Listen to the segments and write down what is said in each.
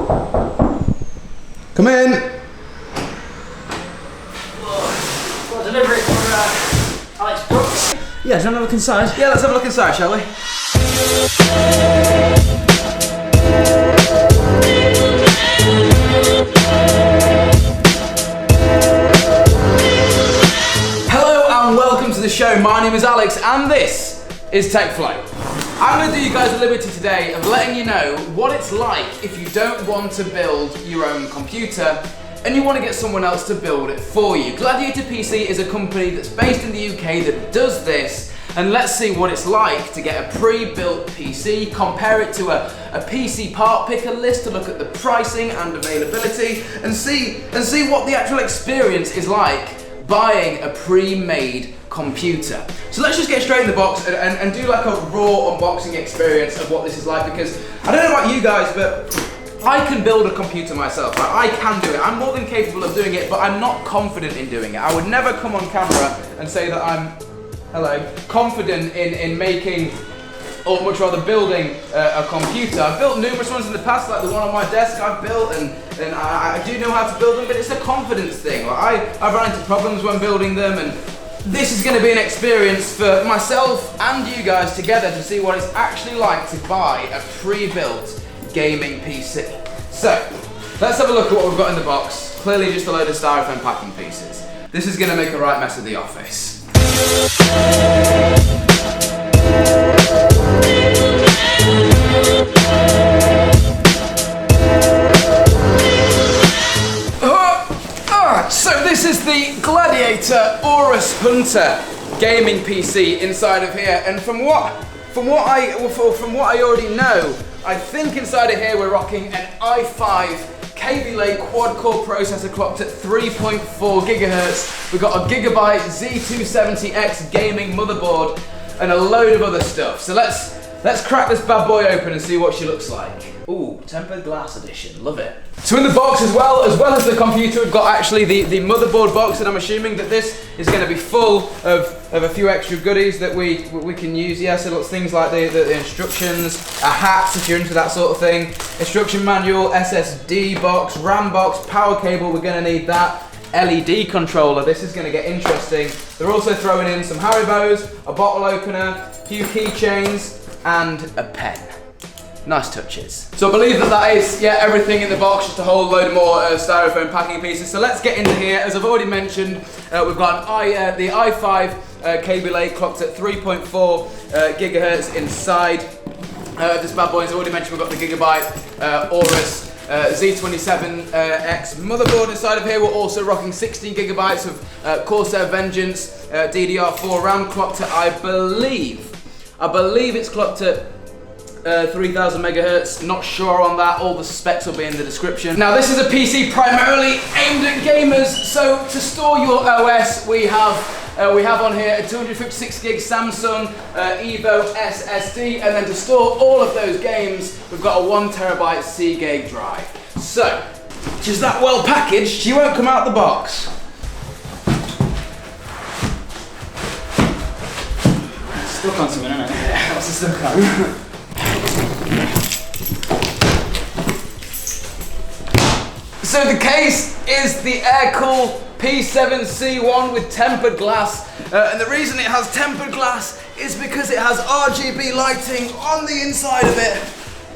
Come in. Well, delivery for Alex Brooks. Yeah, do you want to have a look inside? Yeah, let's have a look inside, shall we? Hello and welcome to the show. My name is Alex and this is TechFlow. I'm going to do you guys a liberty today of letting you know what it's like if you don't want to build your own computer and you want to get someone else to build it for you. Gladiator PC is a company that's based in the UK that does this, and let's see what it's like to get a pre-built PC, compare it to a PC part picker list to look at the pricing and availability and see what the actual experience is like buying a pre-made computer. So let's just get straight in the box and do like a raw unboxing experience of what this is like, because I don't know about you guys, but I can build a computer myself. I can do it. I'm more than capable of doing it, but I'm not confident in doing it. I would never come on camera and say that I'm, confident in making, or much rather building a computer. I've built numerous ones in the past, like the one on my desk I've built, and I do know how to build them, but it's a confidence thing. Like I've run into problems when building them, and this is going to be an experience for myself and you guys together to see what it's actually like to buy a pre-built gaming PC. So, let's have a look at what we've got in the box. Clearly just a load of styrofoam packing pieces. This is going to make a right mess of the office. So this is the Gladiator Aorus Hunter gaming PC inside of here, and from what I already know, I think inside of here we're rocking an i5 Kaby Lake quad-core processor clocked at 3.4 gigahertz. We've got a Gigabyte Z270X gaming motherboard and a load of other stuff. So let's crack this bad boy open and see what she looks like. Ooh, tempered glass edition, love it. So in the box as well as the computer, we've got actually the motherboard box, and I'm assuming that this is going to be full of a few extra goodies that we can use. Yeah, so lots of things like the instructions, a hat if you're into that sort of thing, instruction manual, SSD box, RAM box, power cable, we're going to need that. LED controller, this is going to get interesting. They're also throwing in some Haribos, a bottle opener, a few keychains, and a pen. Nice touches. So I believe that is, everything in the box, just a whole load more styrofoam packing pieces. So let's get into here. As I've already mentioned, we've got the i5 Kaby Lake clocked at 3.4 gigahertz inside this bad boy. As I've already mentioned, we've got the Gigabyte Aorus Z27X motherboard inside of here. We're also rocking 16 gigabytes of Corsair Vengeance DDR4 RAM clocked at, I believe it's clocked at 3000 megahertz, not sure on that, all the specs will be in the description. Now this is a PC primarily aimed at gamers, so to store your OS we have on here a 256 gig Samsung Evo SSD, and then to store all of those games we've got a 1 terabyte Seagate drive. So, she's that well packaged, she won't come out the box. Stuck on something, isn't it? Yeah, what's the stuck on? So the case is the air-cooled P7C1 with tempered glass, and the reason it has tempered glass is because it has RGB lighting on the inside of it.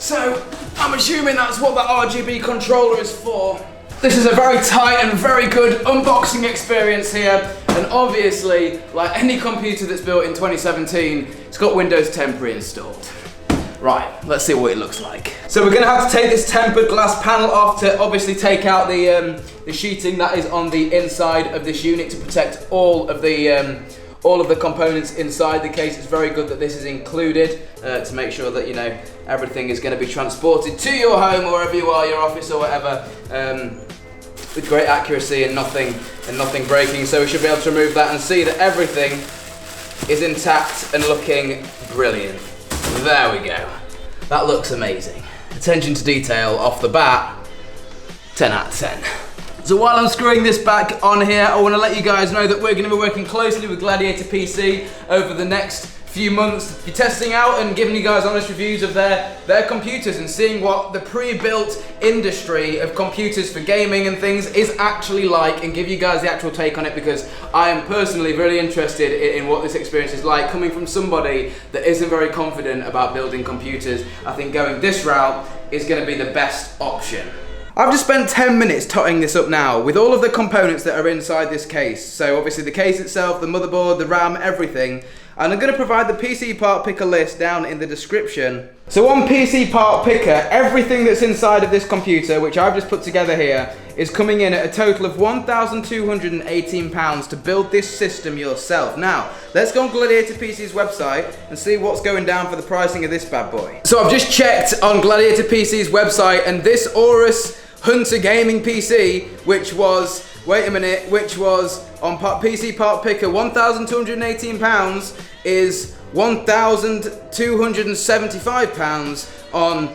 So I'm assuming that's what that RGB controller is for. This is a very tight and very good unboxing experience here, and obviously, like any computer that's built in 2017, it's got Windows 10 pre-installed. Right, let's see what it looks like. So we're gonna have to take this tempered glass panel off to obviously take out the sheeting that is on the inside of this unit to protect all of the components inside the case. It's very good that this is included to make sure that, you know, everything is gonna be transported to your home, or wherever you are, your office or whatever, with great accuracy and nothing breaking. So we should be able to remove that and see that everything is intact and looking brilliant. There we go. That looks amazing. Attention to detail off the bat, 10 out of 10. So while I'm screwing this back on here, I want to let you guys know that we're going to be working closely with Gladiator PC over the next few months, be testing out and giving you guys honest reviews of their computers and seeing what the pre-built industry of computers for gaming and things is actually like, and give you guys the actual take on it, because I am personally really interested in what this experience is like. Coming from somebody that isn't very confident about building computers, I think going this route is going to be the best option. I've just spent 10 minutes totting this up now with all of the components that are inside this case. So obviously the case itself, the motherboard, the RAM, everything. And I'm going to provide the PC part picker list down in the description. So on PC part picker, everything that's inside of this computer, which I've just put together here, is coming in at a total of £1,218 to build this system yourself. Now, let's go on Gladiator PC's website and see what's going down for the pricing of this bad boy. So I've just checked on Gladiator PC's website, and this Aorus Hunter gaming PC, which was, wait a minute, which was on PC part picker £1,218, is £1,275 on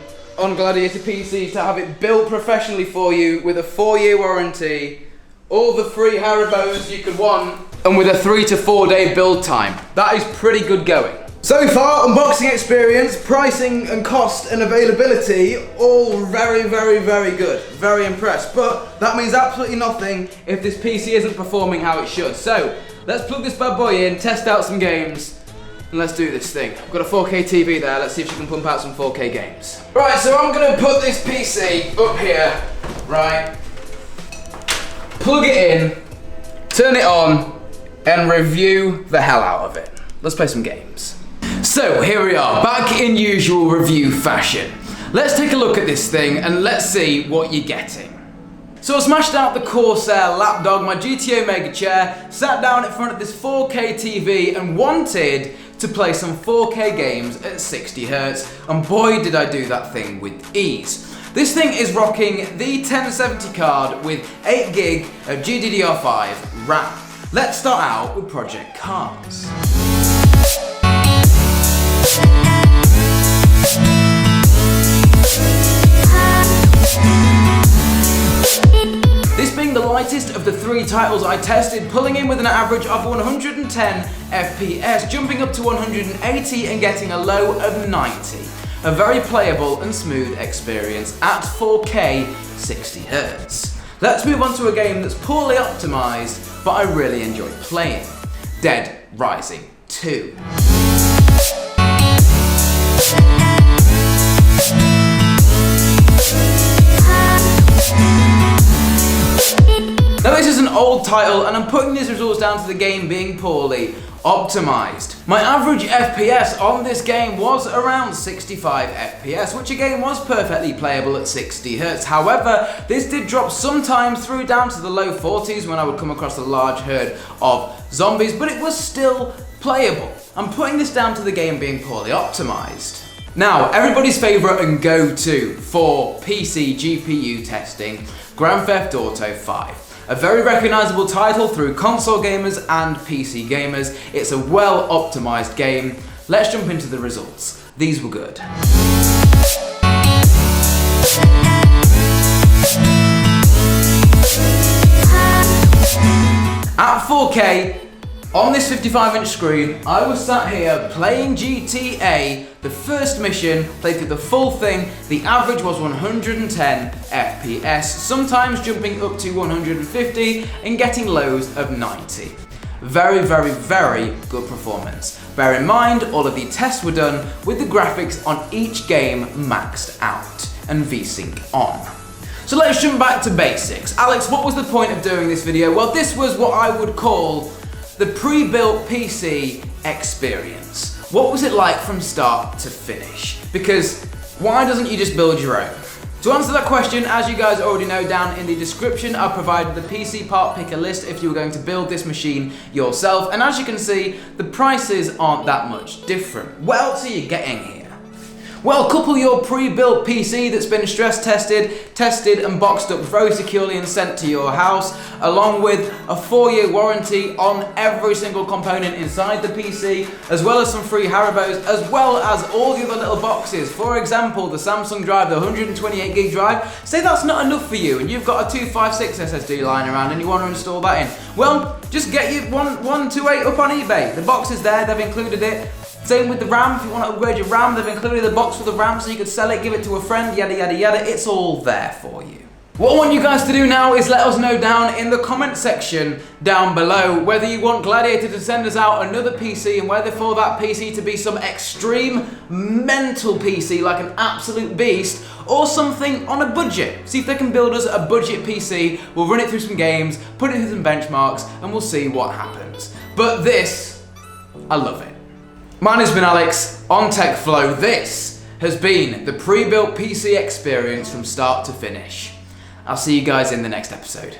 Gladiator PC to have it built professionally for you with a 4-year warranty, all the free Haribos you could want, and with a 3 to 4 day build time. That is pretty good going. So far, unboxing experience, pricing and cost and availability, all very, very, very good. Very impressed. But that means absolutely nothing if this PC isn't performing how it should. So let's plug this bad boy in, test out some games, and let's do this thing. I've got a 4K TV there, let's see if she can pump out some 4K games. Right, so I'm gonna put this PC up here, right? Plug it in, turn it on, and review the hell out of it. Let's play some games. So here we are, back in usual review fashion. Let's take a look at this thing and let's see what you're getting. So I smashed out the Corsair lapdog, my GTO Mega chair, sat down in front of this 4K TV and wanted to play some 4K games at 60 Hz, and boy did I do that thing with ease. This thing is rocking the 1070 card with 8 gig of GDDR5 RAM. Let's start out with Project Cars. This being the lightest of the 3 titles I tested, pulling in with an average of 110 FPS, jumping up to 180 and getting a low of 90. A very playable and smooth experience at 4K 60 Hz. Let's move on to a game that's poorly optimized, but I really enjoy playing. Dead Rising 2. Now this is an old title and I'm putting these results down to the game being poorly optimized. My average FPS on this game was around 65 FPS, which again was perfectly playable at 60 Hz. However, this did drop sometimes through down to the low 40s when I would come across a large herd of zombies, but it was still playable. I'm putting this down to the game being poorly optimized. Now, everybody's favorite and go-to for PC GPU testing, Grand Theft Auto 5. A very recognizable title through console gamers and PC gamers. It's a well-optimized game. Let's jump into the results. These were good. At 4K, on this 55-inch screen, I was sat here playing GTA, the first mission, played through the full thing. The average was 110 FPS, sometimes jumping up to 150 and getting lows of 90. Very, very, very good performance. Bear in mind, all of the tests were done with the graphics on each game maxed out and VSync on. So let's jump back to basics. Alex, what was the point of doing this video? Well, this was what I would call the pre-built PC experience. What was it like from start to finish? Because why doesn't you just build your own? To answer that question, as you guys already know, down in the description I've provided the PC part picker list if you were going to build this machine yourself, and as you can see, the prices aren't that much different. What else are you getting here? Well, couple your pre-built PC that's been stress tested and boxed up very securely and sent to your house, along with a 4-year warranty on every single component inside the PC, as well as some free Haribos, as well as all the other little boxes. For example, the Samsung drive, the 128 gig drive. Say that's not enough for you and you've got a 256 SSD lying around and you want to install that in. Well, just get your 128 up on eBay. The box is there, they've included it. Same with the RAM. If you want to upgrade your RAM, they've included the box for the RAM so you could sell it, give it to a friend, yada yada yada. It's all there for you. What I want you guys to do now is let us know down in the comment section down below whether you want Gladiator to send us out another PC and whether for that PC to be some extreme mental PC like an absolute beast or something on a budget. See if they can build us a budget PC, we'll run it through some games, put it through some benchmarks and we'll see what happens. But this, I love it. My name's been Alex on TechFlow. This has been the pre-built PC experience from start to finish. I'll see you guys in the next episode.